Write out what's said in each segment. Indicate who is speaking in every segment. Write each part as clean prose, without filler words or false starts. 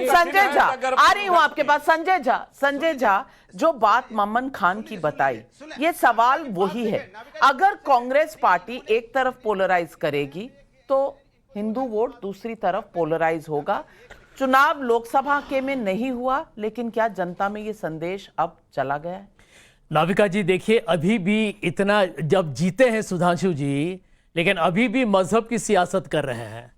Speaker 1: लेकिन संजय झा, आ रही हूं आपके पास। संजय झा, जो बात ममन खान की बताई, ये सवाल वही है। अगर कांग्रेस पार्टी एक तरफ पोलराइज करेगी तो हिंदू वोट दूसरी तरफ पोलराइज होगा। चुनाव लोकसभा के में नहीं हुआ, लेकिन क्या जनता में ये संदेश अब चला गया है?
Speaker 2: नाविका जी देखिए, अभी भी इतना जब जीते हैं सुधांशु जी, लेकिन अभी भी मजहब की सियासत कर रहे हैं,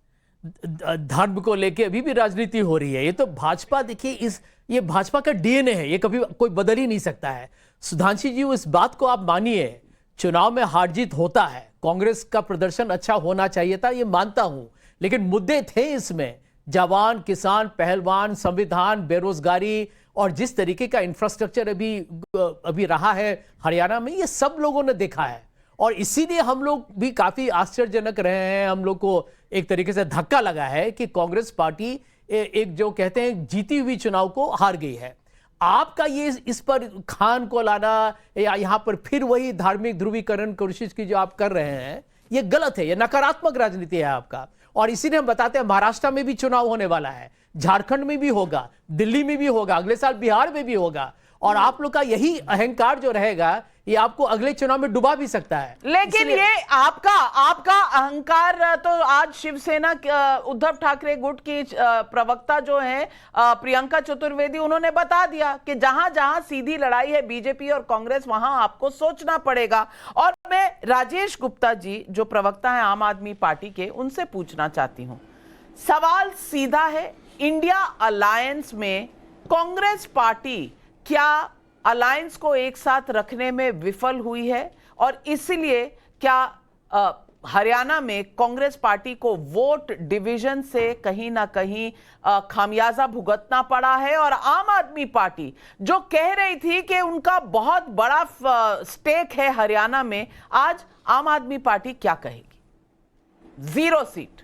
Speaker 2: धर्म को लेके अभी भी राजनीति हो रही है। ये तो भाजपा, देखिए ये भाजपा का डीएनए है, ये कभी कोई बदल ही नहीं सकता है। सुधांशु जी, इस बात को आप मानिए, चुनाव में हार जीत होता है, कांग्रेस का प्रदर्शन अच्छा होना चाहिए था, ये मानता हूं, लेकिन मुद्दे थे इसमें, जवान, किसान, पहलवान, संविधान, बेरोजगारी और जिस तरीके का इंफ्रास्ट्रक्चर अभी रहा है हरियाणा में, ये सब लोगों ने देखा है। और इसीलिए हम लोग भी काफी आश्चर्यजनक रहे हैं, हम लोग को एक तरीके से धक्का लगा है कि कांग्रेस पार्टी एक जो कहते हैं जीती हुई चुनाव को हार गई है। आपका ये इस पर खान को लाना या यहां पर फिर वही धार्मिक ध्रुवीकरण कोशिश की जो आप कर रहे हैं, ये गलत है, ये नकारात्मक राजनीति है आपका। और इसीलिए हम बताते हैं महाराष्ट्र में भी चुनाव होने वाला है, झारखंड में भी होगा, दिल्ली में भी होगा, अगले साल बिहार में भी होगा। और आप लोग का यही अहंकार जो रहेगा, ये आपको अगले चुनाव में डुबा भी सकता है।
Speaker 1: लेकिन ये आपका अहंकार तो आज शिवसेना उद्धव ठाकरे गुट की प्रवक्ता जो है प्रियंका चतुर्वेदी, उन्होंने बता दिया कि जहां जहां सीधी लड़ाई है बीजेपी और कांग्रेस, वहां आपको सोचना पड़ेगा। और मैं राजेश गुप्ता जी जो प्रवक्ता है आम आदमी पार्टी के, उनसे पूछना चाहती हूं, सवाल सीधा है, इंडिया अलायंस में कांग्रेस पार्टी क्या अलायंस को एक साथ रखने में विफल हुई है, और इसलिए क्या हरियाणा में कांग्रेस पार्टी को वोट डिवीजन से कहीं ना कहीं खामियाजा भुगतना पड़ा है? और आम आदमी पार्टी जो कह रही थी कि उनका बहुत बड़ा स्टेक है हरियाणा में, आज आम आदमी पार्टी क्या कहेगी? 0 सीट।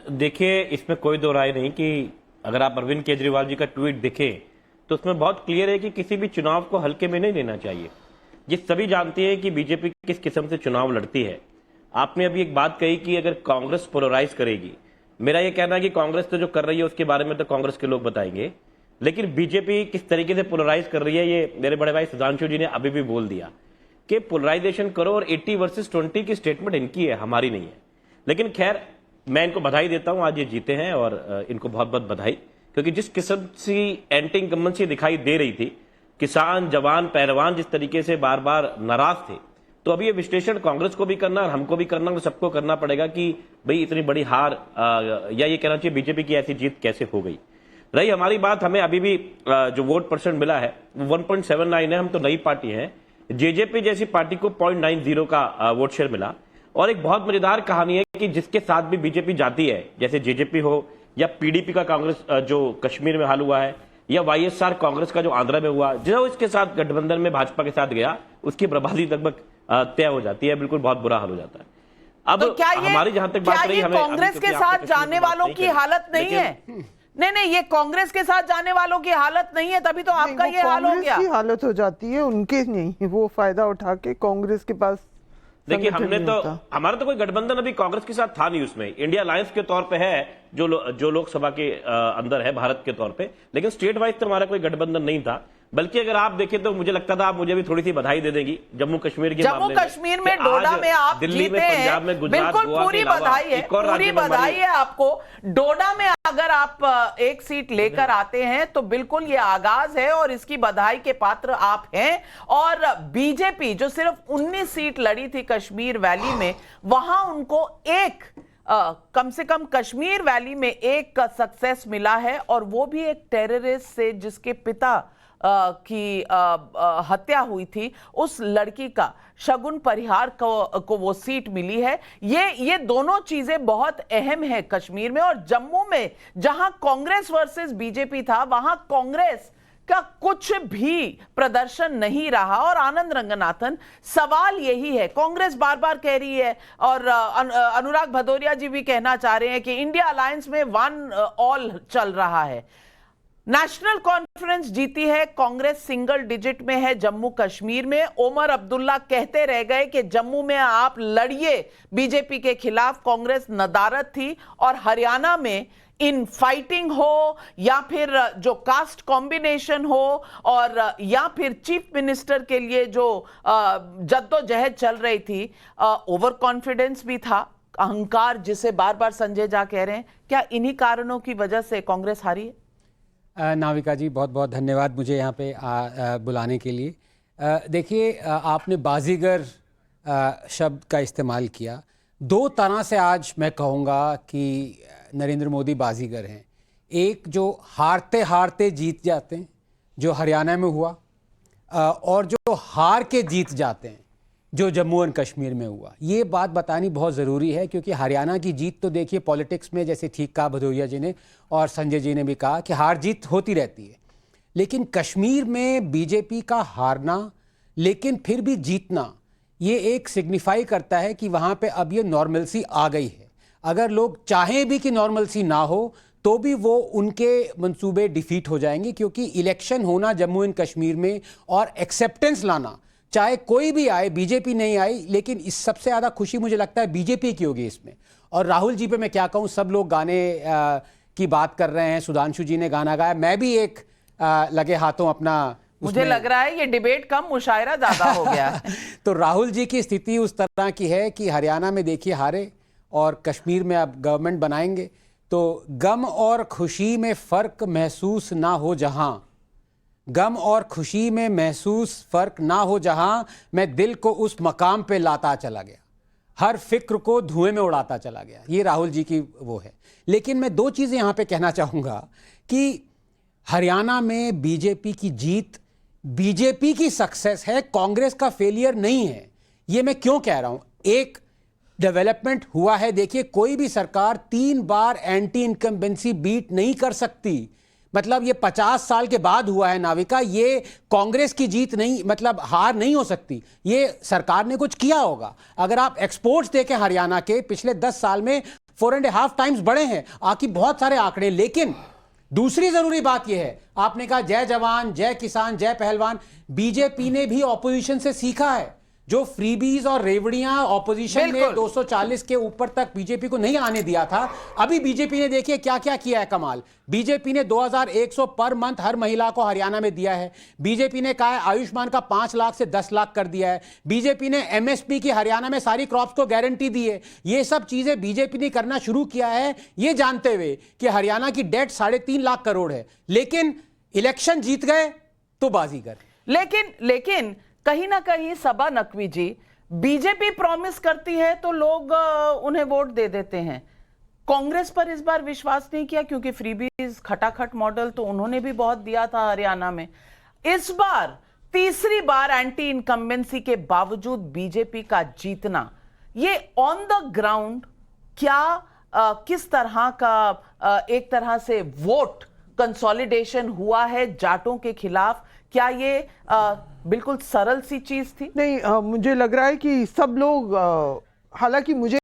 Speaker 3: देखिए इसमें कोई दो राय नहीं कि अगर आप अरविंद केजरीवाल जी का ट्वीट देखें तो उसमें बहुत क्लियर है कि किसी भी चुनाव को हल्के में नहीं लेना चाहिए। ये सभी जानते हैं कि बीजेपी किस किस्म से चुनाव लड़ती है। आपने अभी एक बात कही कि अगर कांग्रेस पोलराइज करेगी, मेरा ये कहना है कि कांग्रेस तो जो कर रही है उसके बारे में तो कांग्रेस के लोग बताएंगे, लेकिन बीजेपी किस तरीके से पोलराइज कर रही है, ये मेरे बड़े भाई सुधांशु जी ने अभी भी बोल दिया कि पोलराइजेशन करो। और 80 वर्सेस 20 की स्टेटमेंट इनकी है, हमारी नहीं है। लेकिन खैर, मैं इनको बधाई देता हूं, आज ये जीते हैं और इनको बहुत बहुत बधाई, क्योंकि जिस किस्म की एंटी इनकम्बेंसी दिखाई दे रही थी, किसान, जवान, पहलवान जिस तरीके से बार बार नाराज थे, तो अभी ये विश्लेषण कांग्रेस को भी करना और हमको भी करना और सबको करना पड़ेगा कि भाई इतनी बड़ी हार या ये कहना चाहिए बीजेपी की ऐसी जीत कैसे हो गई। रही हमारी बात, हमें अभी भी जो वोट परसेंट मिला है वो 1.79 है। हम तो नई पार्टी है, जेजेपी जैसी पार्टी को 0.90 का वोट शेयर मिला। और एक बहुत मजेदार कहानी है कि जिसके साथ भी बीजेपी जाती है, जैसे जेजेपी हो या पीडीपी का कांग्रेस जो कश्मीर में हाल हुआ है, या वाईएसआर कांग्रेस का जो आंध्र में हुआ, जो इसके साथ गठबंधन में भाजपा के साथ गया, उसकी बर्बादी लगभग तय हो जाती है, बिल्कुल बहुत बुरा हाल हो जाता है। अब
Speaker 1: तो क्या
Speaker 3: हमारी जहां तक बात रही, हमें
Speaker 1: कांग्रेस के साथ जाने वालों की हालत नहीं है? नहीं, ये कांग्रेस के साथ जाने वालों की हालत नहीं है, तभी तो आपका ये हाल हो गया।
Speaker 4: हालत हो जाती है, उनके नहीं, वो फायदा उठा के कांग्रेस के पास।
Speaker 3: देखिए हमारा तो कोई गठबंधन अभी कांग्रेस के साथ था नहीं, उसमें इंडिया अलायंस के तौर पे है जो लोकसभा के अंदर है भारत के तौर पे, लेकिन स्टेट वाइज तो हमारा कोई गठबंधन नहीं था। बल्कि अगर आप देखें तो मुझे लगता था आप मुझे भी थोड़ी सी बधाई दे देंगी जम्मू कश्मीर के मामले में।
Speaker 1: जम्मू कश्मीर में डोडा में आप
Speaker 3: दिल्ली में, पंजाब में, गुजरात,
Speaker 1: बिल्कुल
Speaker 3: गोवा
Speaker 1: पूरी बधाई है, पूरी बधाई है आपको। डोडा में अगर आप एक सीट लेकर आते हैं तो बिल्कुल ये आगाज है और इसकी बधाई के पात्र आप हैं। और बीजेपी जो सिर्फ 19 सीट लड़ी थी कश्मीर वैली में, वहां उनको कम से कम कश्मीर वैली में एक सक्सेस मिला है, और वो भी एक टेररिस्ट से जिसके पिता की हत्या हुई थी, उस लड़की का शगुन परिहार को वो सीट मिली है। ये दोनों चीजें बहुत अहम है कश्मीर में। और जम्मू में जहां कांग्रेस वर्सेस बीजेपी था, वहां कांग्रेस का कुछ भी प्रदर्शन नहीं रहा। और आनंद रंगनाथन, सवाल यही है, कांग्रेस बार बार कह रही है और अनुराग भदौरिया जी भी कहना चाह रहे हैं कि इंडिया अलायंस में 1 ऑल चल रहा है। नेशनल कॉन्फ्रेंस जीती है कांग्रेस, सिंगल डिजिट में है जम्मू कश्मीर में। ओमर अब्दुल्ला कहते रह गए कि जम्मू में आप लड़िए बीजेपी के खिलाफ, कांग्रेस नदारद थी। और हरियाणा में इन फाइटिंग हो या फिर जो कास्ट कॉम्बिनेशन हो और या फिर चीफ मिनिस्टर के लिए जो जद्दोजहद चल रही थी, ओवर कॉन्फिडेंस भी था, अहंकार जिसे बार बार संजय झा कह रहे हैं, क्या इन्हीं कारणों की वजह से कांग्रेस हारी है?
Speaker 5: नाविका जी, बहुत बहुत धन्यवाद मुझे यहाँ पे बुलाने के लिए। देखिए, आपने बाजीगर शब्द का इस्तेमाल किया। दो तरह से आज मैं कहूँगा कि नरेंद्र मोदी बाजीगर हैं। एक जो हारते हारते जीत जाते हैं, जो हरियाणा में हुआ, और जो हार के जीत जाते हैं, जो जम्मू एंड कश्मीर में हुआ। ये बात बतानी बहुत ज़रूरी है, क्योंकि हरियाणा की जीत तो देखिए पॉलिटिक्स में, जैसे ठीक कहा भदौरिया जी ने और संजय जी ने भी कहा कि हार जीत होती रहती है, लेकिन कश्मीर में बीजेपी का हारना लेकिन फिर भी जीतना, ये एक सिग्निफाई करता है कि वहाँ पे अब ये नॉर्मलसी आ गई है। अगर लोग चाहें भी कि नॉर्मलसी ना हो तो भी वो उनके मंसूबे डिफीट हो जाएंगे, क्योंकि इलेक्शन होना जम्मू एंड कश्मीर में और एक्सेप्टेंस लाना, चाहे कोई भी आए, बीजेपी नहीं आई, लेकिन इस सबसे ज़्यादा खुशी मुझे लगता है बीजेपी की होगी इसमें। और राहुल जी पे मैं क्या कहूँ, सब लोग गाने की बात कर रहे हैं, सुधांशु जी ने गाना गाया, मैं भी एक लगे हाथों अपना,
Speaker 1: मुझे लग रहा है ये डिबेट कम, मुशायरा ज्यादा हो गया है।
Speaker 5: तो राहुल जी की स्थिति उस तरह की है कि हरियाणा में देखिए हारे और कश्मीर में अब गवर्नमेंट बनाएंगे, तो गम और खुशी में फ़र्क महसूस ना हो जहां, गम और खुशी में महसूस फ़र्क ना हो जहां, मैं दिल को उस मकाम पे लाता चला गया, हर फिक्र को धुएं में उड़ाता चला गया। ये राहुल जी की वो है। लेकिन मैं दो चीज़ें यहाँ पे कहना चाहूँगा कि हरियाणा में बीजेपी की जीत बीजेपी की सक्सेस है, कांग्रेस का फेलियर नहीं है। ये मैं क्यों कह रहा हूँ? एक डेवलपमेंट हुआ है। देखिए, कोई भी सरकार 3 बार एंटी इनकम्बेंसी बीट नहीं कर सकती। मतलब ये 50 साल के बाद हुआ है नाविका, ये कांग्रेस की जीत नहीं, मतलब हार नहीं हो सकती। ये सरकार ने कुछ किया होगा। अगर आप एक्सपोर्ट्स देखें हरियाणा के, पिछले 10 साल में 4.5 टाइम्स बढ़े हैं, आकी बहुत सारे आंकड़े। लेकिन दूसरी जरूरी बात यह है, आपने कहा जय जवान, जय किसान, जय पहलवान, बीजेपी ने भी ऑपोजिशन से सीखा है। जो फ्रीबीज और रेवड़ियां ऑपोजिशन ने 240 के ऊपर तक बीजेपी को नहीं आने दिया था, अभी बीजेपी ने देखिए क्या क्या किया है कमाल। बीजेपी ने 2100 पर मंथ हर महिला को हरियाणा में दिया है। बीजेपी ने कहा है आयुष्मान का 5 लाख से 10 लाख कर दिया है। बीजेपी ने एमएसपी की हरियाणा में सारी क्रॉप्स को गारंटी दी है। ये सब चीजें बीजेपी ने करना शुरू किया है, ये जानते हुए कि हरियाणा की डेट 3.5 लाख करोड़ है। लेकिन इलेक्शन जीत गए तो बाजीगर।
Speaker 1: लेकिन कहीं ना कहीं सबा नकवी जी, बीजेपी प्रॉमिस करती है तो लोग उन्हें वोट दे देते हैं। कांग्रेस पर इस बार विश्वास नहीं किया, क्योंकि फ्रीबीज खटाखट मॉडल तो उन्होंने भी बहुत दिया था हरियाणा में। इस बार तीसरी बार एंटी इनकम्बेंसी के बावजूद बीजेपी का जीतना, ये ऑन द ग्राउंड क्या किस तरह का एक तरह से वोट कंसोलिडेशन हुआ है जाटों के खिलाफ? क्या ये बिल्कुल सरल सी चीज थी?
Speaker 4: नहीं, मुझे लग रहा है कि सब लोग, हालांकि मुझे